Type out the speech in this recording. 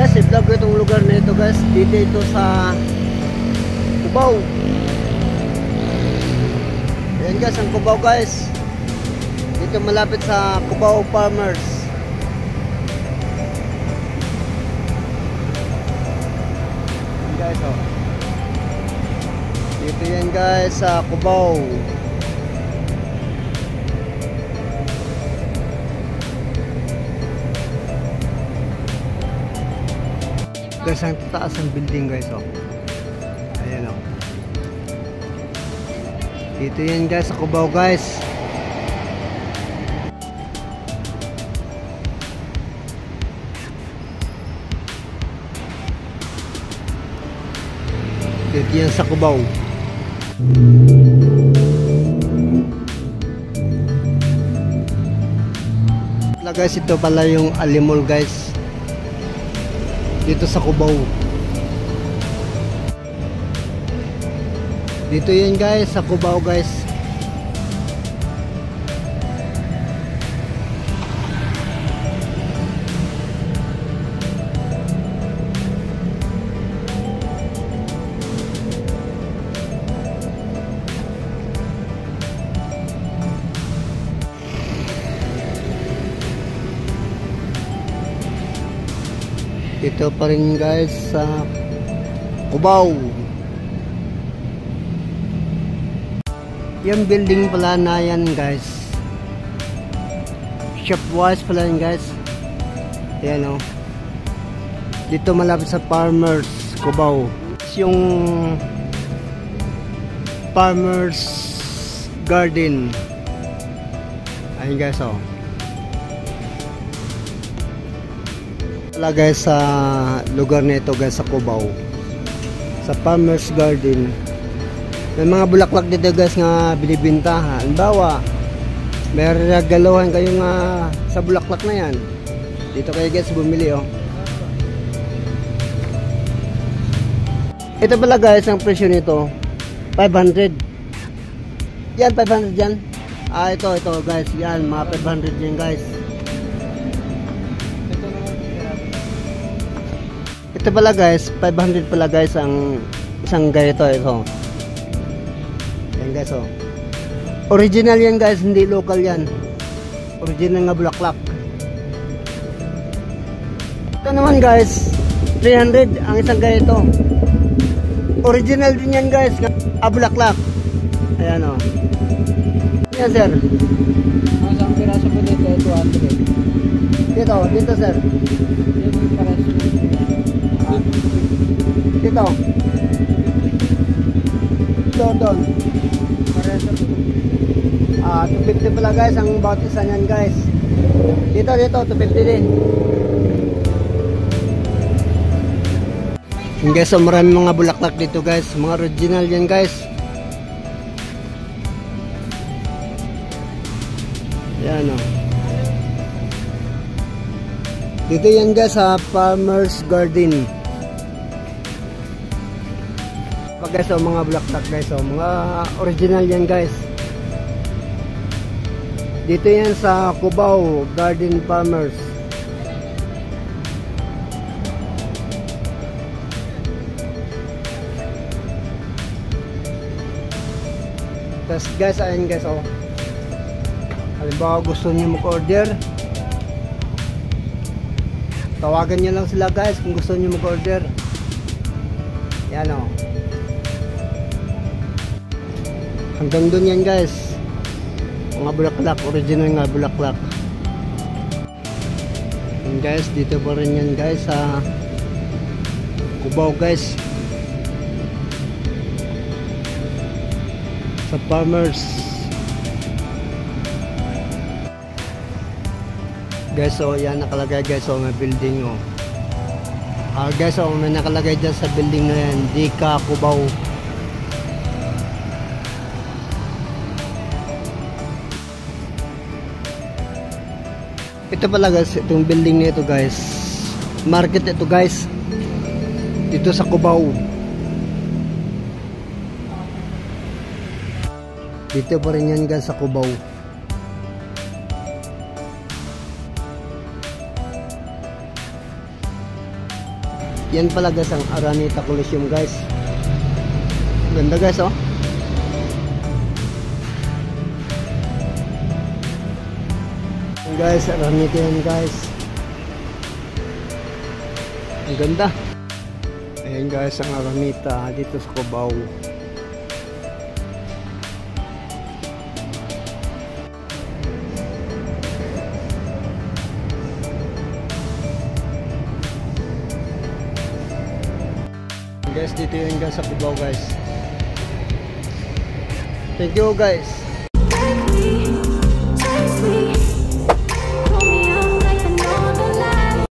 guys, i-vlog ko itong lugar na ito guys. Dito ito sa Cubao. Ayan guys, ang Cubao guys. Dito malapit sa Cubao Farmers. Ayan guys, oh. Dito yan guys sa Cubao. Guys, ang tataas ng building guys, oh. Ayan, oh. Dito yan guys sa Cubao guys. Dito yan sa Cubao. Guys, ito pala yung Alimol guys. Dito sa Cubao. Dito yan guys sa Cubao guys. Ito pa rin guys sa Cubao. Yung building pala na yan guys, shopwise pala yan guys. Ayan, oh. Dito malapit sa Farmers Cubao. Yung Farmers Garden. Ayan guys, oh. Wala guys sa lugar na ito guys sa Cubao, sa Farmers Garden. May mga bulaklak dito guys nga binibinta. Halimbawa, may regaluhan kayong sa bulaklak na yan, dito kayo guys bumili, oh. Ito pala guys, ang presyo nito 500. Yan, 500 yan. Ito guys, yan mga 500 yan guys. Ito pala guys, 500 pala guys ang isang ganito, ito. Yan guys, oh. Original yan guys, hindi local yan. Original nga bulaklak. Ito naman guys, 300 ang isang ganito. Original din yan guys, bulaklak. Ayan, oh. Yan sir. Ang piraso po dito, 200. Dito sir. Dito. Doon. 250 pala guys ang bawat isa niyan guys. Dito 250 din. Guys, so marami mga bulaklak dito guys, mga original yan guys. Yan, oh. Dito yan guys sa Farmers Garden. Guys, so mga bulaklak guys, so mga original yan guys. Dito yan sa Cubao Garden Farmers. Tapos guys, ayan guys, oh. Halimbawa gusto niyo mag-order, tawagan niyo lang sila guys kung gusto niyo mag-order. Yan, oh. Hanggang doon yan guys, mga bulaklak, original nga bulaklak. And guys, dito pa rin yan guys sa Cubao guys, sa Farmers. Guys, so yan nakalagay guys, so may building, oh. Guys, so may nakalagay dyan sa building na yan, Dika Cubao. Ito pala guys, itong building na ito guys, market ito guys, dito sa Cubao. Dito pa rin yan guys sa Cubao. Yan pala guys ang Araneta Coliseum guys. Ganda guys oh. Yan guys, Araneta yan guys. Ang ganda. Ayan guys ang Araneta dito sa Cubao. Guys, dito yun guys sa Cubao guys. Thank you guys.